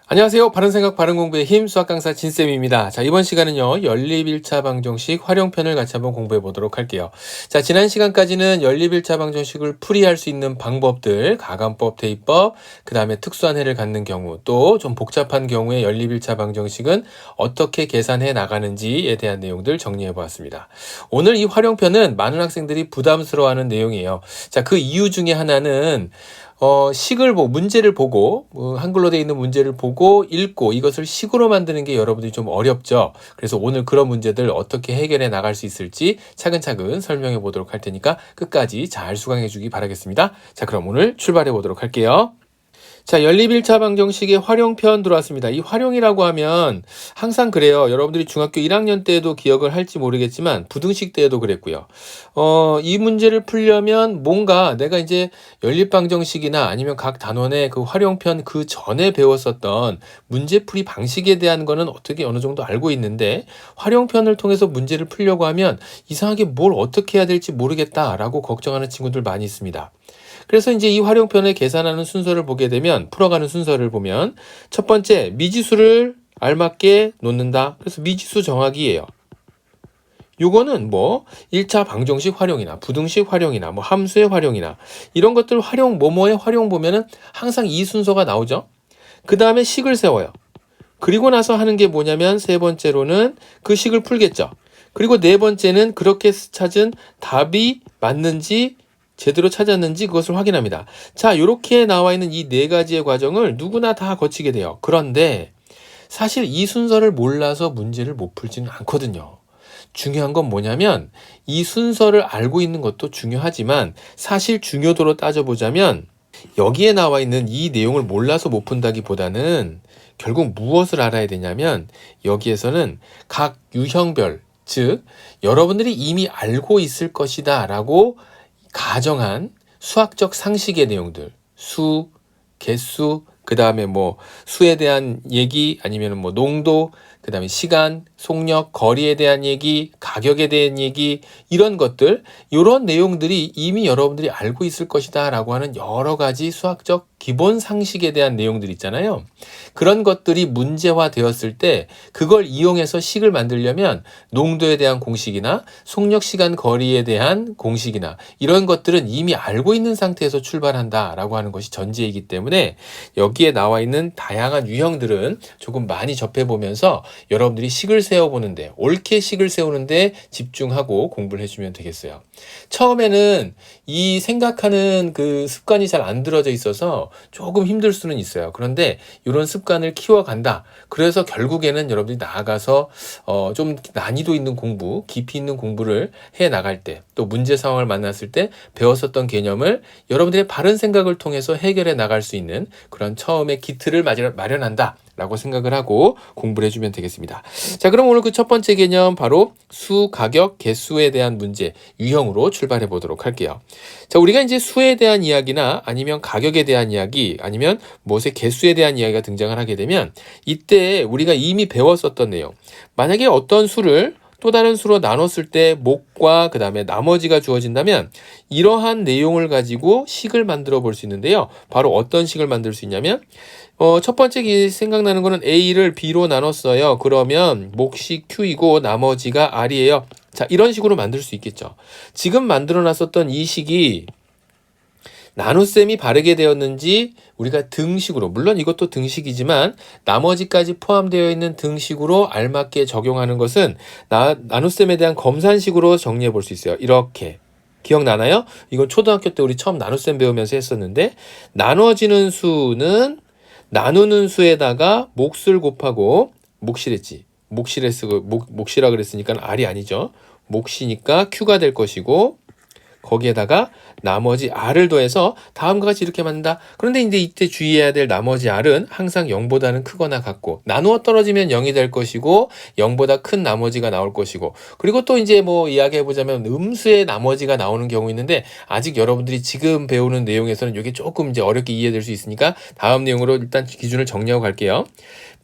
안녕하세요. 바른생각 바른공부의 힘 수학 강사 진쌤입니다. 자, 이번 시간은요. 연립 1차 방정식 활용편을 같이 한번 공부해 보도록 할게요. 자, 지난 시간까지는 연립 1차 방정식을 풀이할 수 있는 방법들, 가감법, 대입법, 그 다음에 특수한 해를 갖는 경우, 또 좀 복잡한 경우에 연립 1차 방정식은 어떻게 계산해 나가는지에 대한 내용들 정리해 보았습니다. 오늘 이 활용편은 많은 학생들이 부담스러워하는 내용이에요. 자, 그 이유 중에 하나는 문제를 보고, 한글로 되어 있는 문제를 보고 읽고 이것을 식으로 만드는 게 여러분들이 좀 어렵죠. 그래서 오늘 그런 문제들 어떻게 해결해 나갈 수 있을지 차근차근 설명해 보도록 할 테니까 끝까지 잘 수강해 주기 바라겠습니다. 자, 그럼 오늘 출발해 보도록 할게요. 자, 연립 1차 방정식의 활용편 들어왔습니다. 이 활용이라고 하면 항상 그래요. 여러분들이 중학교 1학년 때에도 기억을 할지 모르겠지만 부등식 때에도 그랬고요. 이 문제를 풀려면 뭔가 내가 이제 연립 방정식이나 아니면 각 단원의 그 활용편 그 전에 배웠었던 문제풀이 방식에 대한 거는 어떻게 어느 정도 알고 있는데 활용편을 통해서 문제를 풀려고 하면 이상하게 뭘 어떻게 해야 될지 모르겠다라고 걱정하는 친구들 많이 있습니다. 그래서 이제 이 활용편을 계산하는 순서를 보게 되면 풀어가는 순서를 보면 첫 번째 미지수를 알맞게 놓는다. 그래서 미지수 정하기예요. 요거는 1차 방정식 활용이나 부등식 활용이나 함수의 활용이나 이런 것들 활용 뭐뭐의 활용 보면은 항상 이 순서가 나오죠. 그 다음에 식을 세워요. 그리고 나서 하는 게 뭐냐면 세 번째로는 그 식을 풀겠죠. 그리고 네 번째는 그렇게 찾은 답이 맞는지 제대로 찾았는지 그것을 확인합니다. 자, 이렇게 나와 있는 이 네 가지의 과정을 누구나 다 거치게 돼요. 그런데 사실 이 순서를 몰라서 문제를 못 풀지는 않거든요. 중요한 건 뭐냐면 이 순서를 알고 있는 것도 중요하지만 사실 중요도로 따져보자면 여기에 나와 있는 이 내용을 몰라서 못 푼다기보다는 결국 무엇을 알아야 되냐면 여기에서는 각 유형별, 즉 여러분들이 이미 알고 있을 것이다 라고 가정한 수학적 상식의 내용들, 수, 개수, 그 다음에 수에 대한 얘기, 아니면 농도, 그 다음에 시간, 속력, 거리에 대한 얘기, 가격에 대한 얘기, 이런 것들, 이런 내용들이 이미 여러분들이 알고 있을 것이다 라고 하는 여러 가지 수학적 기본 상식에 대한 내용들 있잖아요. 그런 것들이 문제화 되었을 때 그걸 이용해서 식을 만들려면 농도에 대한 공식이나 속력, 시간, 거리에 대한 공식이나 이런 것들은 이미 알고 있는 상태에서 출발한다 라고 하는 것이 전제이기 때문에 여기에 나와 있는 다양한 유형들은 조금 많이 접해보면서 여러분들이 식을 세워보는데, 옳게 식을 세우는데 집중하고 공부를 해주면 되겠어요. 처음에는 이 생각하는 그 습관이 잘 안 들어져 있어서 조금 힘들 수는 있어요. 그런데 이런 습관을 키워간다. 그래서 결국에는 여러분들이 나아가서 좀 난이도 있는 공부, 깊이 있는 공부를 해 나갈 때, 또 문제 상황을 만났을 때 배웠었던 개념을 여러분들의 바른 생각을 통해서 해결해 나갈 수 있는 그런 처음의 기틀을 마련한다 라고 생각을 하고 공부를 해주면 되겠습니다. 자, 그럼 오늘 그 첫 번째 개념 바로 수, 가격, 개수에 대한 문제 유형으로 출발해 보도록 할게요. 자, 우리가 이제 수에 대한 이야기나 아니면 가격에 대한 이야기 아니면 무엇의 개수에 대한 이야기가 등장을 하게 되면 이때 우리가 이미 배웠었던 내용, 만약에 어떤 수를 또 다른 수로 나눴을 때 목과 그 다음에 나머지가 주어진다면 이러한 내용을 가지고 식을 만들어 볼 수 있는데요. 바로 어떤 식을 만들 수 있냐면 첫 번째 생각나는 거는 A를 B로 나눴어요. 그러면 몫이 Q이고 나머지가 R이에요. 자, 이런 식으로 만들 수 있겠죠. 지금 만들어 놨었던 이 식이 나눗셈이 바르게 되었는지 우리가 등식으로, 물론 이것도 등식이지만 나머지까지 포함되어 있는 등식으로 알맞게 적용하는 것은 나눗셈에 대한 검산식으로 정리해 볼 수 있어요. 이렇게. 기억나나요? 이건 초등학교 때 우리 처음 나눗셈 배우면서 했었는데 나눠지는 수는 나누는 수에다가 몫을 곱하고 몫이랬지. 몫이라 그랬으니까 R이 아니죠. 몫이니까 Q가 될 것이고 거기에다가 나머지 R을 더해서 다음과 같이 이렇게 만든다. 그런데 이제 이때 주의해야 될 나머지 R은 항상 0보다는 크거나 같고 나누어 떨어지면 0이 될 것이고 0보다 큰 나머지가 나올 것이고 그리고 또 이제 이야기해보자면 음수의 나머지가 나오는 경우 있는데 아직 여러분들이 지금 배우는 내용에서는 이게 조금 이제 어렵게 이해될 수 있으니까 다음 내용으로 일단 기준을 정리하고 갈게요.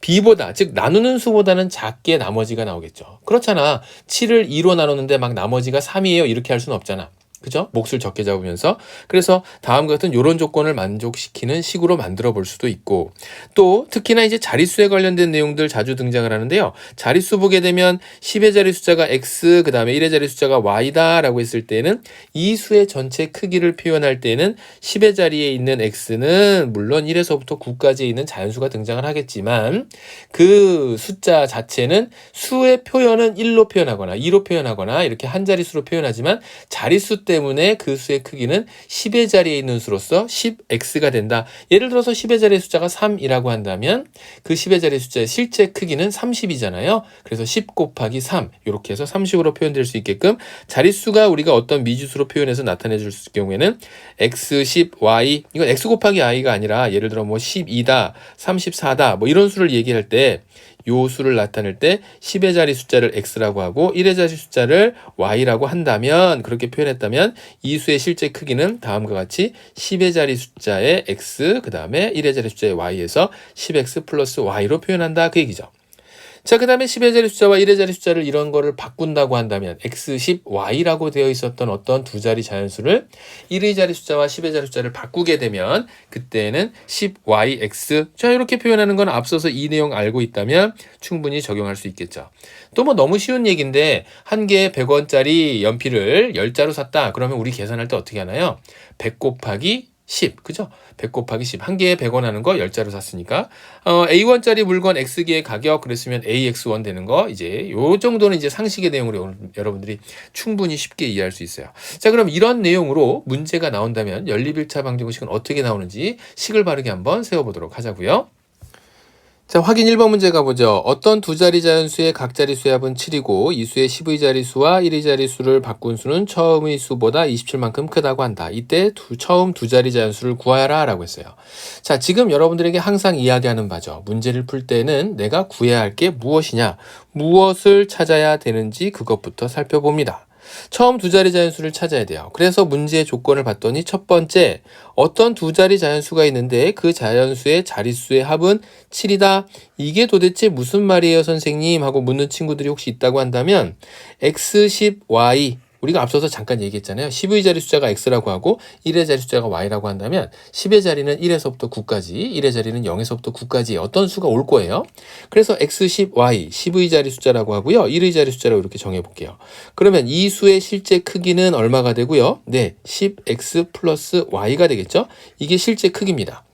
B보다, 즉 나누는 수보다는 작게 나머지가 나오겠죠. 그렇잖아. 7을 2로 나눴는데 막 나머지가 3이에요. 이렇게 할 수는 없잖아. 그죠? 몫을 적게 잡으면서. 그래서 다음과 같은 요런 조건을 만족시키는 식으로 만들어 볼 수도 있고, 또 특히나 이제 자릿수에 관련된 내용들 자주 등장을 하는데요. 자릿수 보게 되면 10의 자리 숫자가 x, 그 다음에 1의 자리 숫자가 y다 라고 했을 때는 이 수의 전체 크기를 표현할 때는 10의 자리에 있는 x는 물론 1에서부터 9까지 있는 자연수가 등장을 하겠지만, 그 숫자 자체는 수의 표현은 1로 표현하거나 2로 표현하거나 이렇게 한 자릿수로 표현하지만 자릿수 때문에 그 수의 크기는 10의 자리에 있는 수로서 10x가 된다. 예를 들어서 10의 자리의 숫자가 3이라고 한다면 그 10의 자리의 숫자의 실제 크기는 30이잖아요. 그래서 10 곱하기 3 이렇게 해서 30으로 표현될 수 있게끔 자릿수가 우리가 어떤 미지수로 표현해서 나타내 줄 경우에는 x, 10, y, 이건 x 곱하기 i가 아니라 예를 들어 뭐 12다, 34다 뭐 이런 수를 얘기할 때 요 수를 나타낼 때 10의 자리 숫자를 x라고 하고 1의 자리 숫자를 y라고 한다면, 그렇게 표현했다면 이 수의 실제 크기는 다음과 같이 10의 자리 숫자의 x 그 다음에 1의 자리 숫자의 y에서 10x 플러스 y로 표현한다 그 얘기죠. 자, 그 다음에 10의 자리 숫자와 1의 자리 숫자를 이런 거를 바꾼다고 한다면 x, 10, y라고 되어 있었던 어떤 두 자리 자연수를 1의 자리 숫자와 10의 자리 숫자를 바꾸게 되면 그때는 10yx, 자 이렇게 표현하는 건 앞서서 이 내용 알고 있다면 충분히 적용할 수 있겠죠. 또 뭐 너무 쉬운 얘기인데 한 개에 100원짜리 연필을 10자루 샀다. 그러면 우리 계산할 때 어떻게 하나요? 100 곱하기 10, 그죠? 100 곱하기 10. 한 개에 100원 하는 거 10자루 샀으니까, A1짜리 물건 X개의 가격, 그랬으면 AX1 되는 거, 이제, 요 정도는 이제 상식의 내용으로 여러분들이 충분히 쉽게 이해할 수 있어요. 자, 그럼 이런 내용으로 문제가 나온다면 연립일차 방정식은 어떻게 나오는지 식을 바르게 한번 세워보도록 하자고요. 자, 확인 1번 문제 가보죠. 어떤 두 자리 자연수의 각 자릿수의 합은 7이고 이 수의 10의 자릿수와 1의 자릿수를 바꾼 수는 처음의 수보다 27만큼 크다고 한다. 이때 처음 두 자리 자연수를 구하여라 라고 했어요. 자, 지금 여러분들에게 항상 이야기하는 바죠. 문제를 풀 때는 내가 구해야 할 게 무엇이냐, 무엇을 찾아야 되는지 그것부터 살펴봅니다. 처음 두 자리 자연수를 찾아야 돼요. 그래서 문제의 조건을 봤더니 첫 번째, 어떤 두 자리 자연수가 있는데 그 자연수의 자릿수의 합은 7이다. 이게 도대체 무슨 말이에요, 선생님? 하고 묻는 친구들이 혹시 있다고 한다면 x, 10, y, 우리가 앞서서 잠깐 얘기했잖아요. 10의 자리 숫자가 x라고 하고 1의 자리 숫자가 y라고 한다면 10의 자리는 1에서부터 9까지, 1의 자리는 0에서부터 9까지 어떤 수가 올 거예요. 그래서 x, 10, y, 10의 자리 숫자라고 하고요. 1의 자리 숫자라고 이렇게 정해볼게요. 그러면 이 수의 실제 크기는 얼마가 되고요? 네, 10x 플러스 y가 되겠죠? 이게 실제 크기입니다.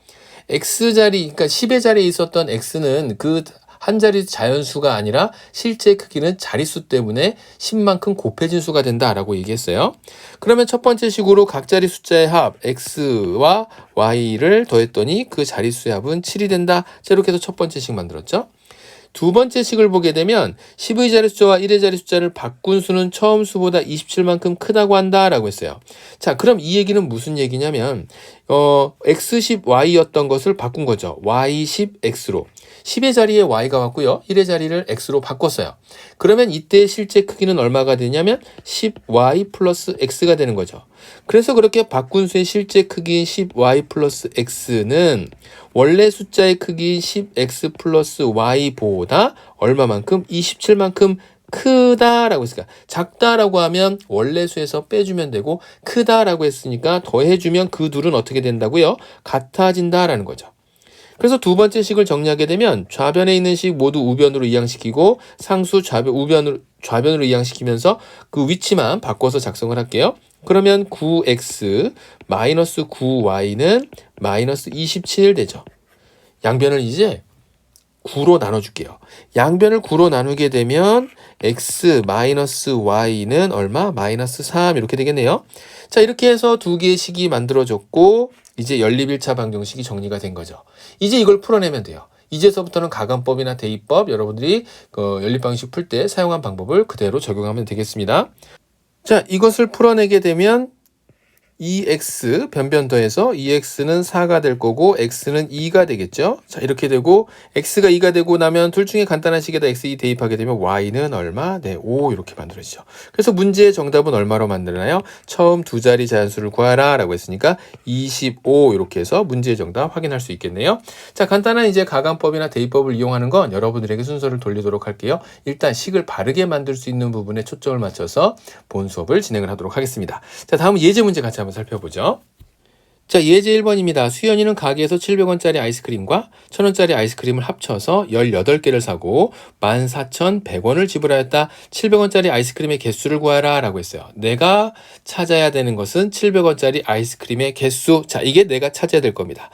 x자리, 그러니까 10의 자리에 있었던 x는 그 한 자리 자연수가 아니라 실제 크기는 자릿수 때문에 10만큼 곱해진 수가 된다라고 얘기했어요. 그러면 첫 번째 식으로 각 자리 숫자의 합 x와 y를 더했더니 그 자릿수의 합은 7이 된다. 자, 이렇게 해서 첫 번째 식 만들었죠. 두 번째 식을 보게 되면 10의 자리 숫자와 1의 자리 숫자를 바꾼 수는 처음 수보다 27만큼 크다고 한다라고 했어요. 자, 그럼 이 얘기는 무슨 얘기냐면 x10 y였던 것을 바꾼 거죠. y10 x로. 10의 자리에 y가 왔고요. 1의 자리를 x로 바꿨어요. 그러면 이때 실제 크기는 얼마가 되냐면 10y 플러스 x가 되는 거죠. 그래서 그렇게 바꾼 수의 실제 크기인 10y 플러스 x는 원래 숫자의 크기인 10x 플러스 y보다 얼마만큼? 27만큼 크다라고 했으니까, 작다라고 하면 원래 수에서 빼주면 되고 크다라고 했으니까 더해주면 그 둘은 어떻게 된다고요? 같아진다라는 거죠. 그래서 두 번째 식을 정리하게 되면 좌변에 있는 식 모두 우변으로 이항시키고 상수 좌변으로 이항시키면서 그 위치만 바꿔서 작성을 할게요. 그러면 9x 마이너스 9y는 마이너스 27 되죠. 양변을 이제 9로 나눠줄게요. 양변을 9로 나누게 되면 x 마이너스 y는 얼마? 마이너스 3 이렇게 되겠네요. 자, 이렇게 해서 두 개의 식이 만들어졌고 이제 연립일차 방정식이 정리가 된 거죠. 이제 이걸 풀어내면 돼요. 이제서부터는 가감법이나 대입법, 여러분들이 연립방식 풀 때 사용한 방법을 그대로 적용하면 되겠습니다. 자, 이것을 풀어내게 되면 2x 변변 더해서 2x는 4가 될 거고 x는 2가 되겠죠. 자, 이렇게 되고 x가 2가 되고 나면 둘 중에 간단한 식에다 x2 대입하게 되면 y는 얼마? 네, 5 이렇게 만들어지죠. 그래서 문제의 정답은 얼마로 만들어나요? 처음 두 자리 자연수를 구하라 라고 했으니까 25 이렇게 해서 문제의 정답 확인할 수 있겠네요. 자, 간단한 이제 가감법이나 대입법을 이용하는 건 여러분들에게 순서를 돌리도록 할게요. 일단 식을 바르게 만들 수 있는 부분에 초점을 맞춰서 본 수업을 진행을 하도록 하겠습니다. 자, 다음은 예제 문제 같이 한번 살펴보죠. 자, 예제 1번입니다. 수연이는 가게에서 700원짜리 아이스크림과 1000원짜리 아이스크림을 합쳐서 18개를 사고 14,100원을 지불하였다. 700원짜리 아이스크림의 개수를 구하라 라고 했어요. 내가 찾아야 되는 것은 700원짜리 아이스크림의 개수. 자, 이게 내가 찾아야 될 겁니다.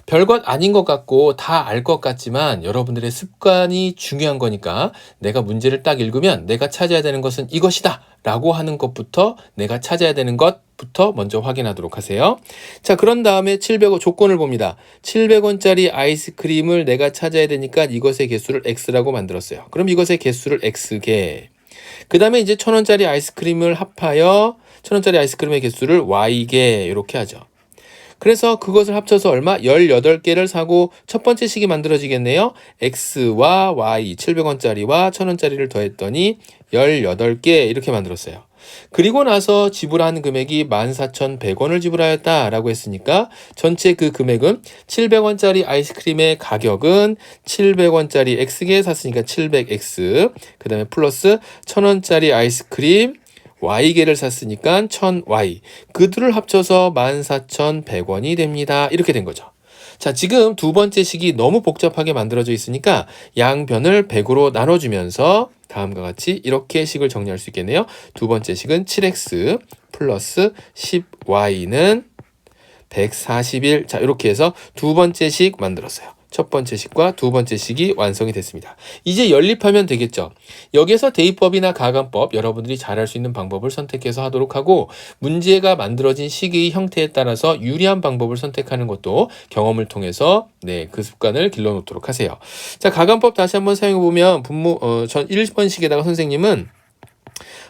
별것 아닌 것 같고 다 알 것 같지만 여러분들의 습관이 중요한 거니까 내가 문제를 딱 읽으면 내가 찾아야 되는 것은 이것이다 라고 하는 것부터 내가 찾아야 되는 것부터 먼저 확인하도록 하세요. 자, 그런 다음에 700원 조건을 봅니다. 700원짜리 아이스크림을 내가 찾아야 되니까 이것의 개수를 x라고 만들었어요. 그럼 이것의 개수를 x개. 그 다음에 이제 1000원짜리 아이스크림을 합하여 1000원짜리 아이스크림의 개수를 y개 이렇게 하죠. 그래서 그것을 합쳐서 얼마? 18개를 사고 첫 번째 식이 만들어지겠네요. x와 y, 700원짜리와 1000원짜리를 더했더니 18개 이렇게 만들었어요. 그리고 나서 지불한 금액이 14,100원을 지불하였다 라고 했으니까 전체 그 금액은 700원짜리 아이스크림의 가격은 700원짜리 x개 샀으니까 700x 그 다음에 플러스 1000원짜리 아이스크림 y개를 샀으니까 1000y. 그 둘을 합쳐서 14,100원이 됩니다. 이렇게 된 거죠. 자, 지금 두 번째 식이 너무 복잡하게 만들어져 있으니까 양변을 100으로 나눠주면서 다음과 같이 이렇게 식을 정리할 수 있겠네요. 두 번째 식은 7x 플러스 10y는 141. 자, 이렇게 해서 두 번째 식 만들었어요. 첫 번째 식과 두 번째 식이 완성이 됐습니다. 이제 연립하면 되겠죠. 여기에서 대입법이나 가감법 여러분들이 잘할 수 있는 방법을 선택해서 하도록 하고 문제가 만들어진 식의 형태에 따라서 유리한 방법을 선택하는 것도 경험을 통해서 그 습관을 길러놓도록 하세요. 자, 가감법 다시 한번 사용해보면 전 1번식에다가 선생님은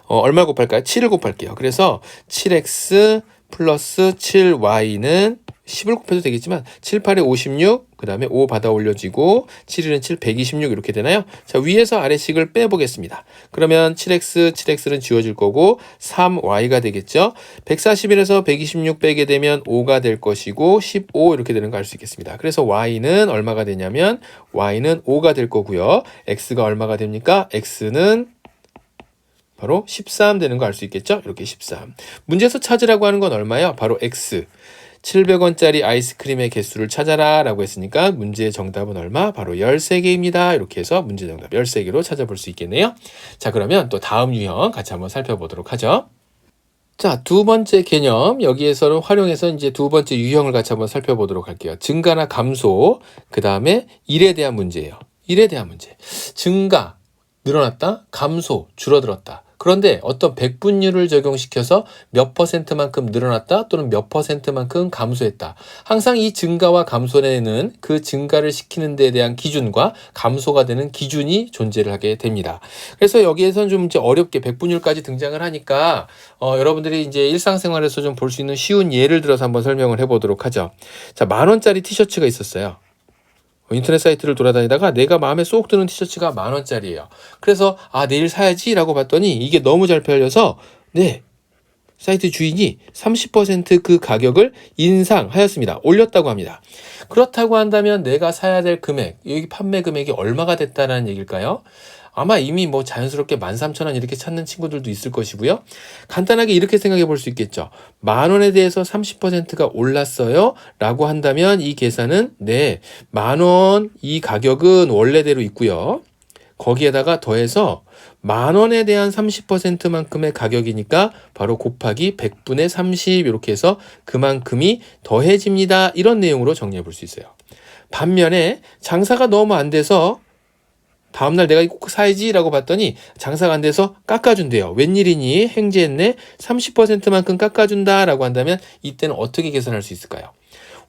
얼마 곱할까요? 7을 곱할게요. 그래서 7x 플러스 7y는 10을 곱해도 되겠지만 7, 8에 56, 그 다음에 5 받아 올려지고 7, 1은 7, 126 이렇게 되나요? 자, 위에서 아래식을 빼보겠습니다. 그러면 7x는 지워질 거고 3y가 되겠죠. 141에서 126 빼게 되면 5가 될 것이고 15 이렇게 되는 거 알 수 있겠습니다. 그래서 y는 얼마가 되냐면 y는 5가 될 거고요. x가 얼마가 됩니까? x는 바로 13 되는 거 알 수 있겠죠? 이렇게 13. 문제에서 찾으라고 하는 건 얼마예요? 바로 x. 700원짜리 아이스크림의 개수를 찾아라 라고 했으니까 문제의 정답은 얼마? 바로 13개입니다. 이렇게 해서 문제 정답 13개로 찾아볼 수 있겠네요. 자, 그러면 또 다음 유형 같이 한번 살펴보도록 하죠. 자, 두 번째 개념 여기에서는 활용해서 이제 두 번째 유형을 같이 한번 살펴보도록 할게요. 증가나 감소, 그 다음에 1에 대한 문제예요. 1에 대한 문제. 증가, 늘어났다, 감소, 줄어들었다. 그런데 어떤 백분율을 적용시켜서 몇 %만큼 늘어났다 또는 몇 %만큼 감소했다. 항상 이 증가와 감소에는 그 증가를 시키는 데에 대한 기준과 감소가 되는 기준이 존재를 하게 됩니다. 그래서 여기에서는 좀 이제 어렵게 백분율까지 등장을 하니까 여러분들이 이제 일상생활에서 좀 볼 수 있는 쉬운 예를 들어서 한번 설명을 해보도록 하죠. 자, 10,000원짜리 티셔츠가 있었어요. 인터넷 사이트를 돌아다니다가 내가 마음에 쏙 드는 티셔츠가 10,000원짜리예요. 그래서 내일 사야지 라고 봤더니 이게 너무 잘 팔려서 사이트 주인이 30% 그 가격을 인상하였습니다. 올렸다고 합니다. 그렇다고 한다면 내가 사야 될 금액, 여기 판매 금액이 얼마가 됐다는 얘기일까요? 아마 이미 뭐 자연스럽게 13,000원 이렇게 찾는 친구들도 있을 것이고요. 간단하게 이렇게 생각해 볼 수 있겠죠. 10,000원에 대해서 30%가 올랐어요 라고 한다면 이 계산은 10,000원 이 가격은 원래대로 있고요. 거기에다가 더해서 10,000원에 대한 30%만큼의 가격이니까 바로 곱하기 100분의 30 이렇게 해서 그만큼이 더해집니다. 이런 내용으로 정리해 볼 수 있어요. 반면에 장사가 너무 안 돼서 다음날 내가 이거 꼭 사야지 라고 봤더니 장사가 안 돼서 깎아준대요. 웬일이니? 횡재했네? 30%만큼 깎아준다 라고 한다면 이때는 어떻게 계산할 수 있을까요?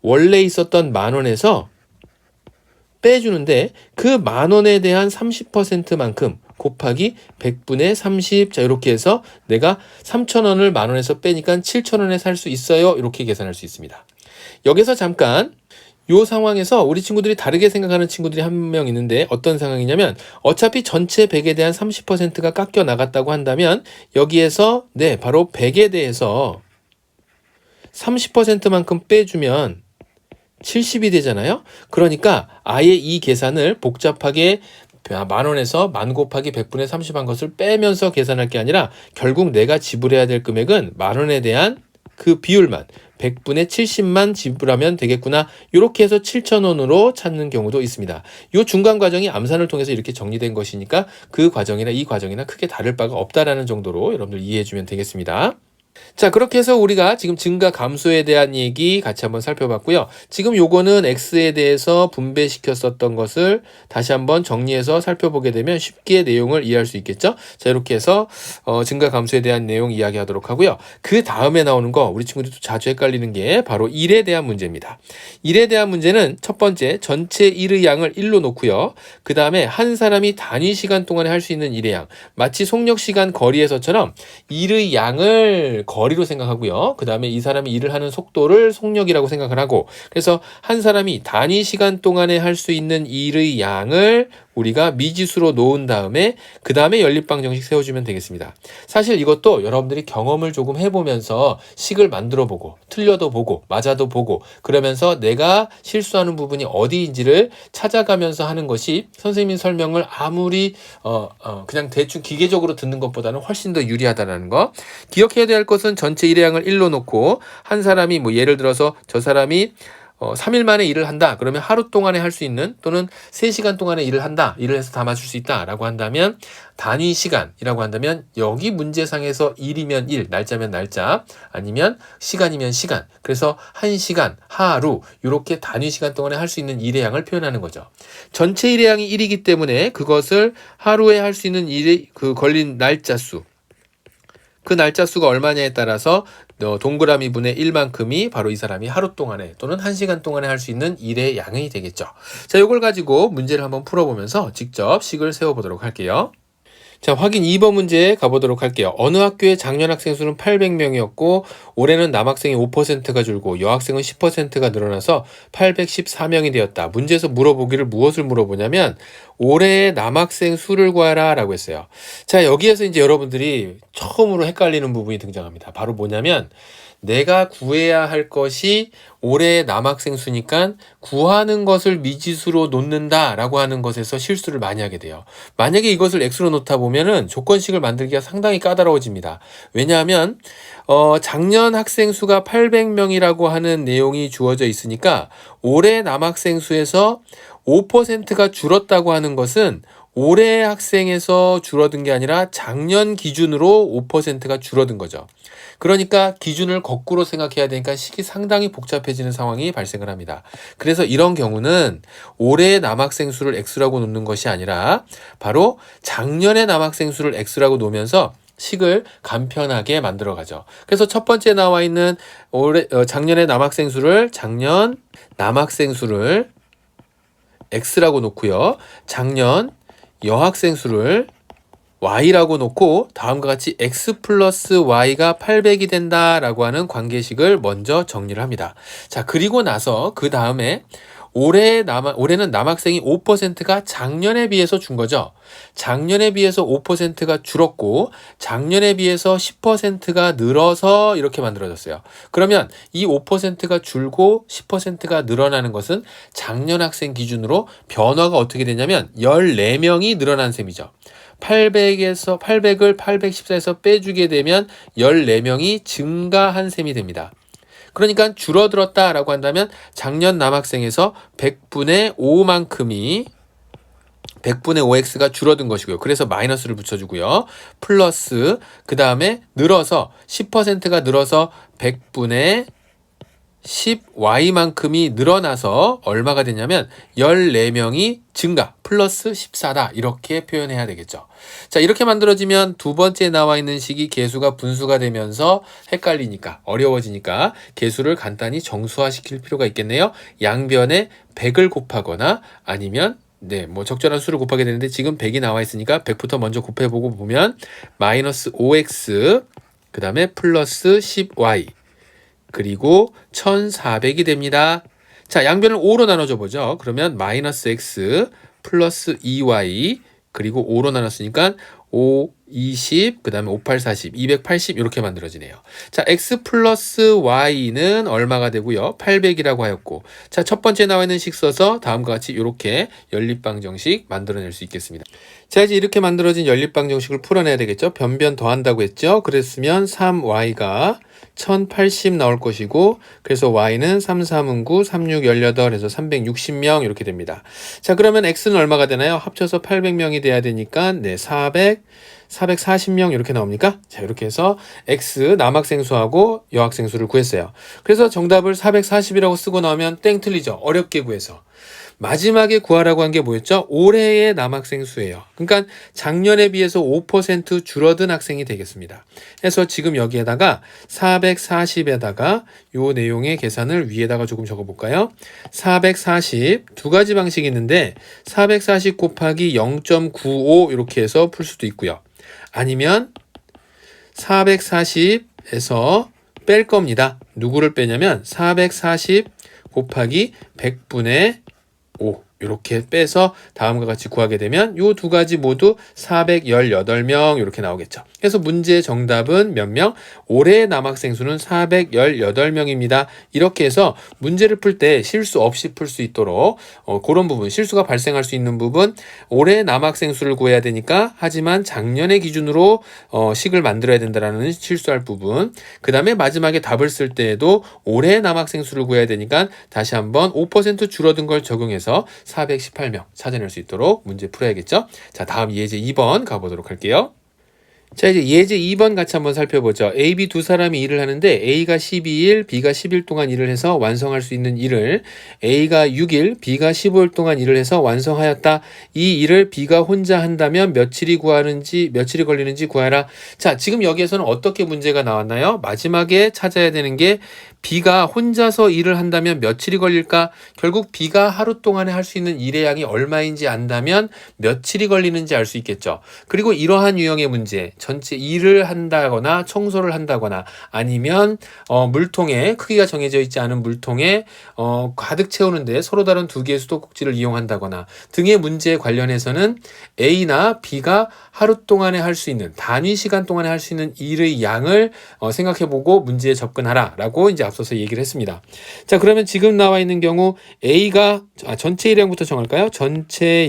원래 있었던 10,000원에서 빼주는데 그 10,000원에 대한 30%만큼 곱하기 100분의 30. 자, 이렇게 해서 내가 3,000원을 만원에서 빼니까 7,000원에 살 수 있어요. 이렇게 계산할 수 있습니다. 여기서 잠깐 요 상황에서 우리 친구들이 다르게 생각하는 친구들이 한 명 있는데 어떤 상황이냐면 어차피 전체 100에 대한 30%가 깎여 나갔다고 한다면 여기에서 바로 100에 대해서 30%만큼 빼주면 70이 되잖아요. 그러니까 아예 이 계산을 복잡하게 만원에서 만 곱하기 100분의 30 한 것을 빼면서 계산할 게 아니라 결국 내가 지불해야 될 금액은 만원에 대한 그 비율만 100분의 70만 지불하면 되겠구나. 이렇게 해서 7,000원으로 찾는 경우도 있습니다. 이 중간 과정이 암산을 통해서 이렇게 정리된 것이니까 그 과정이나 이 과정이나 크게 다를 바가 없다라는 정도로 여러분들 이해해 주면 되겠습니다. 자, 그렇게 해서 우리가 지금 증가 감소에 대한 얘기 같이 한번 살펴봤고요. 지금 요거는 X에 대해서 분배시켰었던 것을 다시 한번 정리해서 살펴보게 되면 쉽게 내용을 이해할 수 있겠죠? 자, 이렇게 해서 증가 감소에 대한 내용 이야기하도록 하고요. 그 다음에 나오는 거 우리 친구들도 자주 헷갈리는 게 바로 1에 대한 문제입니다. 1에 대한 문제는 첫 번째 전체 일의 양을 1로 놓고요. 그 다음에 한 사람이 단위 시간 동안에 할 수 있는 일의 양, 마치 속력 시간 거리에서처럼 일의 양을 거리로 생각하고요. 그 다음에 이 사람이 일을 하는 속도를 속력이라고 생각을 하고, 그래서 한 사람이 단위 시간 동안에 할 수 있는 일의 양을 우리가 미지수로 놓은 다음에 그 다음에 연립방정식 세워주면 되겠습니다. 사실 이것도 여러분들이 경험을 조금 해보면서 식을 만들어 보고 틀려도 보고 맞아도 보고 그러면서 내가 실수하는 부분이 어디인지를 찾아가면서 하는 것이 선생님 설명을 아무리 그냥 대충 기계적으로 듣는 것보다는 훨씬 더 유리하다는 거. 기억해야 될 것은 전체 일의 양을 1로 놓고 한 사람이 예를 들어서 저 사람이 3일 만에 일을 한다. 그러면 하루 동안에 할 수 있는 또는 3시간 동안에 일을 한다. 일을 해서 다 맞출 수 있다. 라고 한다면 단위 시간이라고 한다면 여기 문제상에서 일이면 일, 날짜면 날짜, 아니면 시간이면 시간. 그래서 1시간, 하루 이렇게 단위 시간 동안에 할 수 있는 일의 양을 표현하는 거죠. 전체 일의 양이 1이기 때문에 그것을 하루에 할 수 있는 일이 걸린 날짜 수. 그 날짜 수가 얼마냐에 따라서 동그라미 분의 1만큼이 바로 이 사람이 하루 동안에 또는 1시간 동안에 할 수 있는 일의 양이 되겠죠. 자, 이걸 가지고 문제를 한번 풀어보면서 직접 식을 세워보도록 할게요. 자, 확인 2번 문제 가보도록 할게요. 어느 학교의 작년 학생 수는 800명이었고 올해는 남학생이 5%가 줄고 여학생은 10%가 늘어나서 814명이 되었다. 문제에서 물어보기를 무엇을 물어보냐면 올해의 남학생 수를 구하라 라고 했어요. 자, 여기에서 이제 여러분들이 처음으로 헷갈리는 부분이 등장합니다. 바로 뭐냐면 내가 구해야 할 것이 올해의 남학생 수니까 구하는 것을 미지수로 놓는다 라고 하는 것에서 실수를 많이 하게 돼요. 만약에 이것을 X로 놓다 보면은 조건식을 만들기가 상당히 까다로워집니다. 왜냐하면 작년 학생 수가 800명이라고 하는 내용이 주어져 있으니까 올해 남학생 수에서 5%가 줄었다고 하는 것은 올해 학생에서 줄어든 게 아니라 작년 기준으로 5%가 줄어든 거죠. 그러니까 기준을 거꾸로 생각해야 되니까 식이 상당히 복잡해지는 상황이 발생을 합니다. 그래서 이런 경우는 올해의 남학생 수를 X라고 놓는 것이 아니라 바로 작년의 남학생 수를 X라고 놓으면서 식을 간편하게 만들어 가죠. 그래서 첫 번째 나와 있는 작년의 남학생 수를 작년 남학생 수를 X라고 놓고요. 작년 여학생 수를 Y라고 놓고 다음과 같이 X 플러스 Y가 800이 된다라고 하는 관계식을 먼저 정리를 합니다. 자, 그리고 나서 그 다음에 올해는 남학생이 5%가 작년에 비해서 준 거죠. 작년에 비해서 5%가 줄었고 작년에 비해서 10%가 늘어서 이렇게 만들어졌어요. 그러면 이 5%가 줄고 10%가 늘어나는 것은 작년 학생 기준으로 변화가 어떻게 되냐면 14명이 늘어난 셈이죠. 800을 814에서 빼주게 되면 14명이 증가한 셈이 됩니다. 그러니까 줄어들었다라고 한다면 작년 남학생에서 100분의 5만큼이 100분의 5x가 줄어든 것이고요. 그래서 마이너스를 붙여주고요. 플러스 그 다음에 늘어서 10%가 늘어서 100분의 10y만큼이 늘어나서 얼마가 되냐면 14명이 증가 플러스 14다 이렇게 표현해야 되겠죠. 자, 이렇게 만들어지면 두 번째 나와 있는 식이 개수가 분수가 되면서 헷갈리니까 어려워지니까 개수를 간단히 정수화시킬 필요가 있겠네요. 양변에 100을 곱하거나 아니면 네, 뭐 적절한 수를 곱하게 되는데 지금 100이 나와 있으니까 100부터 먼저 곱해보고 보면 마이너스 5x 그 다음에 플러스 10y 그리고 1400이 됩니다. 자, 양변을 5로 나눠줘 보죠. 그러면 마이너스 x 플러스 2y 그리고 5로 나눴으니까 5, 20, 그 다음에 5, 8, 40, 280 이렇게 만들어지네요. 자, x 플러스 y는 얼마가 되고요? 800이라고 하였고, 자, 첫 번째 나와 있는 식 써서 다음과 같이 이렇게 연립방정식 만들어낼 수 있겠습니다. 자, 이제 이렇게 만들어진 연립방정식을 풀어내야 되겠죠? 변변 더한다고 했죠? 그랬으면 3y가 1080 나올 것이고, 그래서 y는 3, 3은 9, 3, 6, 18 해서 360명 이렇게 됩니다. 자, 그러면 x는 얼마가 되나요? 합쳐서 800명이 돼야 되니까, 네, 440명 이렇게 나옵니까? 자, 이렇게 해서 x 남학생수하고 여학생수를 구했어요. 그래서 정답을 440이라고 쓰고 나오면 땡 틀리죠. 어렵게 구해서. 마지막에 구하라고 한 게 뭐였죠? 올해의 남학생 수예요. 그러니까 작년에 비해서 5% 줄어든 학생이 되겠습니다. 그래서 지금 여기에다가 440에다가 요 내용의 계산을 위에다가 조금 적어볼까요? 440 두 가지 방식이 있는데 440 곱하기 0.95 이렇게 해서 풀 수도 있고요. 아니면 440에서 뺄 겁니다. 누구를 빼냐면 440 곱하기 100분의 5 이렇게 빼서 다음과 같이 구하게 되면 이 두 가지 모두 418명 이렇게 나오겠죠. 그래서 문제의 정답은 몇 명? 올해 남학생 수는 418명입니다. 이렇게 해서 문제를 풀 때 실수 없이 풀 수 있도록 그런 부분, 실수가 발생할 수 있는 부분, 올해 남학생 수를 구해야 되니까 하지만 작년의 기준으로 식을 만들어야 된다라는 실수할 부분, 그 다음에 마지막에 답을 쓸 때에도 올해 남학생 수를 구해야 되니까 다시 한번 5% 줄어든 걸 적용해서 418명 찾아낼 수 있도록 문제 풀어야겠죠. 자, 다음 예제 2번 가보도록 할게요. 자, 이제 예제 2번 같이 한번 살펴보죠. A, B 두 사람이 일을 하는데 A가 12일, B가 10일 동안 일을 해서 완성할 수 있는 일을 A가 6일, B가 15일 동안 일을 해서 완성하였다. 이 일을 B가 혼자 한다면 며칠이 걸리는지 구하라. 자, 지금 여기에서는 어떻게 문제가 나왔나요? 마지막에 찾아야 되는 게 B가 혼자서 일을 한다면 며칠이 걸릴까? 결국 B가 하루 동안에 할 수 있는 일의 양이 얼마인지 안다면 며칠이 걸리는지 알 수 있겠죠. 그리고 이러한 유형의 문제, 전체 일을 한다거나 청소를 한다거나 아니면 물통에 크기가 정해져 있지 않은 물통에 가득 채우는데 서로 다른 두 개의 수도꼭지를 이용한다거나 등의 문제에 관련해서는 A나 B가 하루 동안에 할 수 있는 단위 시간 동안에 할 수 있는 일의 양을 생각해보고 문제에 접근하라 라고 이제 앞서서 얘기를 했습니다. 자, 그러면 지금 나와 있는 경우 A가 전체 일의 양부터 정할까요? 전체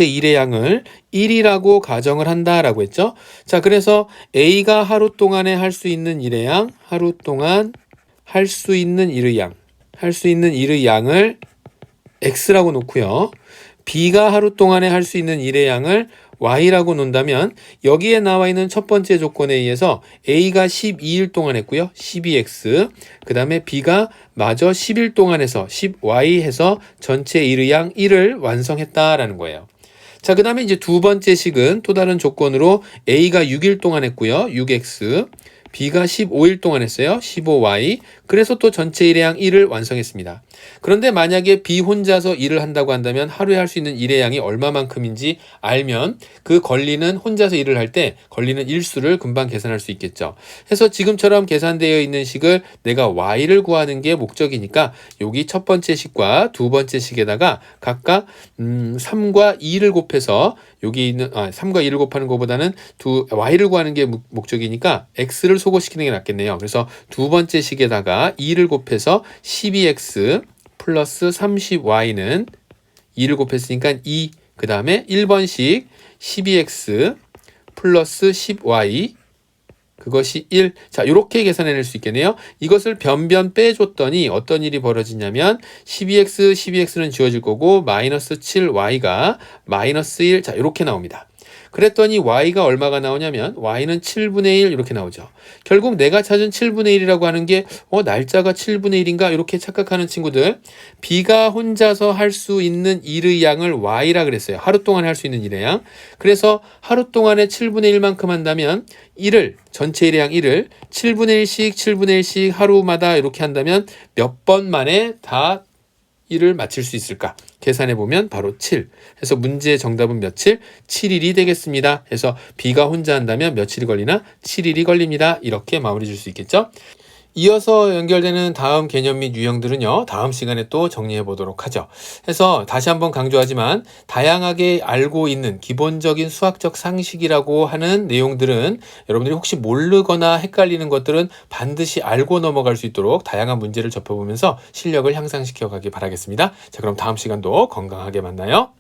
일의 양을 1이라고 가정을 한다라고 했죠. 자, 그래서 A가 하루 동안에 할 수 있는 일의 양, 하루 동안 할 수 있는 일의 양을 X라고 놓고요. B가 하루 동안에 할 수 있는 일의 양을 Y라고 놓는다면 여기에 나와 있는 첫 번째 조건에 의해서 A가 12일 동안 했고요. 12X. 그 다음에 B가 마저 10일 동안 해서 10Y 해서 전체 일의 양 1을 완성했다라는 거예요. 자, 그 다음에 이제 두 번째 식은 또 다른 조건으로 A가 6일 동안 했고요. 6X. B가 15일 동안 했어요. 15Y. 그래서 또 전체 일의 양 1을 완성했습니다. 그런데 만약에 B 혼자서 일을 한다고 한다면 하루에 할 수 있는 일의 양이 얼마만큼인지 알면 그 혼자서 일을 할 때 걸리는 일수를 금방 계산할 수 있겠죠. 그래서 지금처럼 계산되어 있는 식을 내가 Y를 구하는 게 목적이니까 여기 첫 번째 식과 두 번째 식에다가 각각 3과 2를 곱해서 여기 있는 3과 2를 곱하는 것보다는 Y를 구하는 게 목적이니까 X를 소거시키는 게 낫겠네요. 그래서 두 번째 식에다가 2를 곱해서 12X 플러스 30Y는 2를 곱했으니까 2, 그 다음에 1번식 12X 플러스 10Y 그것이 1. 자, 이렇게 계산해낼 수 있겠네요. 이것을 변변 빼줬더니 어떤 일이 벌어지냐면 12X는 지워질 거고 마이너스 7Y가 마이너스 1. 자, 이렇게 나옵니다. 그랬더니 Y가 얼마가 나오냐면 Y는 7분의 1 이렇게 나오죠. 결국 내가 찾은 7분의 1이라고 하는 게 날짜가 7분의 1인가 이렇게 착각하는 친구들, B가 혼자서 할 수 있는 일의 양을 Y라 그랬어요. 하루 동안 할 수 있는 일의 양. 그래서 하루 동안에 7분의 1만큼 한다면 전체 일의 양 1을 7분의 1씩 하루마다 이렇게 한다면 몇 번 만에 다 일을 마칠 수 있을까? 계산해 보면 바로 7. 해서 문제의 정답은 며칠? 7일이 되겠습니다. 해서 B가 혼자 한다면 며칠이 걸리나? 7일이 걸립니다. 이렇게 마무리 줄 수 있겠죠? 이어서 연결되는 다음 개념 및 유형들은요, 다음 시간에 또 정리해 보도록 하죠. 해서 다시 한번 강조하지만 다양하게 알고 있는 기본적인 수학적 상식이라고 하는 내용들은 여러분들이 혹시 모르거나 헷갈리는 것들은 반드시 알고 넘어갈 수 있도록 다양한 문제를 접해보면서 실력을 향상시켜 가기 바라겠습니다. 자, 그럼 다음 시간도 건강하게 만나요.